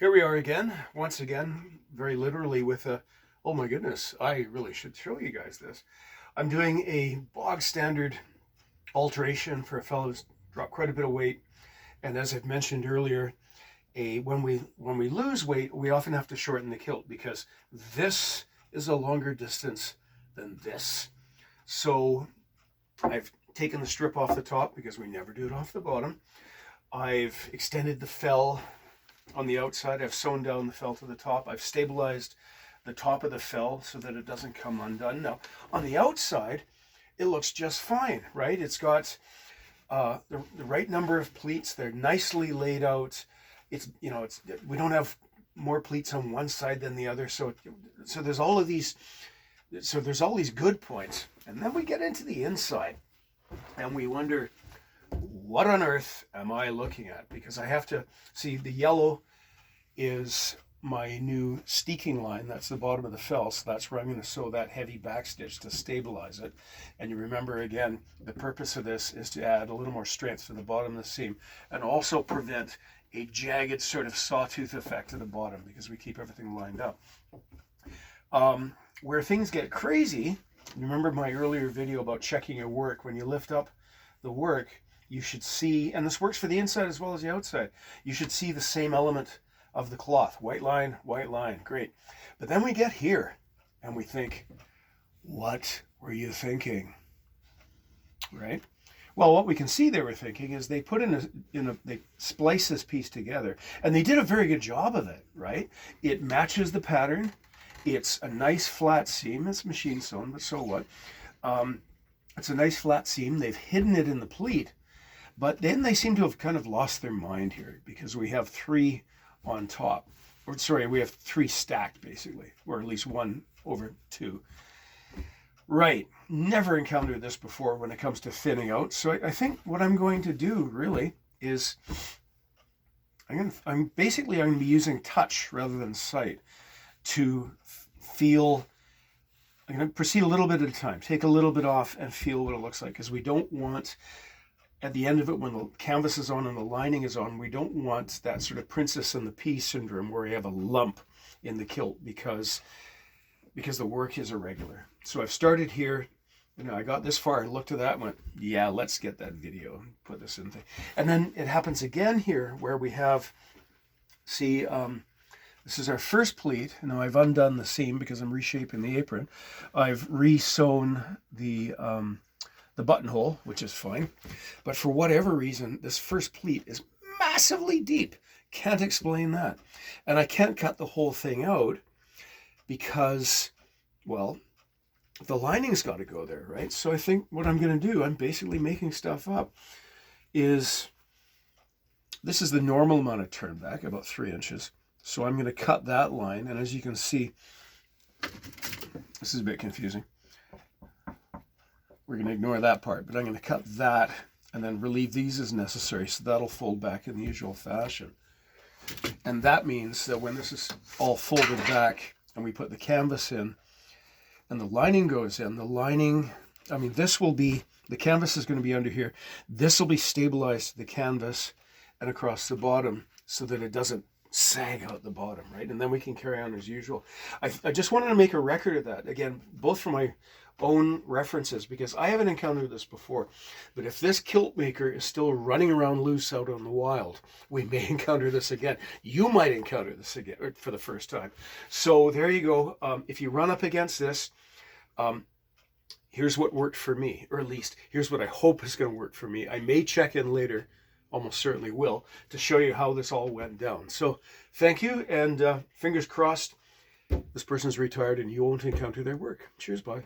Here we are again, once again, very literally with a, oh my goodness, I really should show you guys this. I'm doing a bog standard alteration for a fellow who's dropped quite a bit of weight. And as I've mentioned earlier, when we lose weight, we often have to shorten the kilt because this is a longer distance than this. So I've taken the strip off the top because we never do it off the bottom. I've extended the fell on the outside. I've sewn down the fell to the top. I've stabilized the top of the fell so that it doesn't come undone. Now, on the outside, it looks just fine, right? It's got the right number of pleats. They're nicely laid out. We don't have more pleats on one side than the other. So there's all these good points. And then we get into the inside and we wonder, what on earth am I looking at? Because I have to see the yellow is my new steeking line. That's the bottom of the fell. So that's where I'm going to sew that heavy back stitch to stabilize it. And you remember again, the purpose of this is to add a little more strength to the bottom of the seam and also prevent a jagged sort of sawtooth effect at the bottom because we keep everything lined up. Where things get crazy, remember my earlier video about checking your work. When you lift up the work, you should see, and this works for the inside as well as the outside, you should see the same element of the cloth. White line, great. But then we get here and we think, what were you thinking? Right? Well, what we can see they were thinking is they put they splice this piece together, and they did a very good job of it, right? It matches the pattern. It's a nice flat seam. It's machine sewn, but so what? It's a nice flat seam. They've hidden it in the pleat. But then they seem to have kind of lost their mind here because we have three on top. We have three stacked basically, or at least one over two. Right, never encountered this before when it comes to thinning out. So I think what I'm going to do really is I'm going to be using touch rather than sight to feel. I'm going to proceed a little bit at a time, take a little bit off and feel what it looks like, because we don't want, at the end of it, when the canvas is on and the lining is on, we don't want that sort of princess and the pea syndrome where you have a lump in the kilt because the work is irregular. So I've started here, I got this far, I looked at that and went, yeah, let's get that video and put this in thing. And then it happens again here where we have, this is our first pleat. Now I've undone the seam because I'm reshaping the apron. I've re-sewn the buttonhole, which is fine. But for whatever reason, this first pleat is massively deep. Can't explain that. And I can't cut the whole thing out because, well, the lining's got to go there, right? So I think what I'm going to do, I'm basically making stuff up, is this is the normal amount of turn back, about 3 inches. So I'm going to cut that line. And as you can see, this is a bit confusing. We're going to ignore that part, but I'm going to cut that and then relieve these as necessary. So that'll fold back in the usual fashion. And that means that when this is all folded back and we put the canvas in and the lining goes in, the canvas is going to be under here. This will be stabilized to the canvas and across the bottom so that it doesn't sag out the bottom, right? And then we can carry on as usual. I just wanted to make a record of that, again, both for my own references, because I haven't encountered this before. But if this kilt maker is still running around loose out on the wild, we may encounter this again. You might encounter this again for the first time. So there you go. If you run up against this, here's what worked for me, or at least here's what I hope is going to work for me. I may check in later, almost certainly will, to show you how this all went down. So thank you, and fingers crossed this person's retired and you won't encounter their work. Cheers, bye.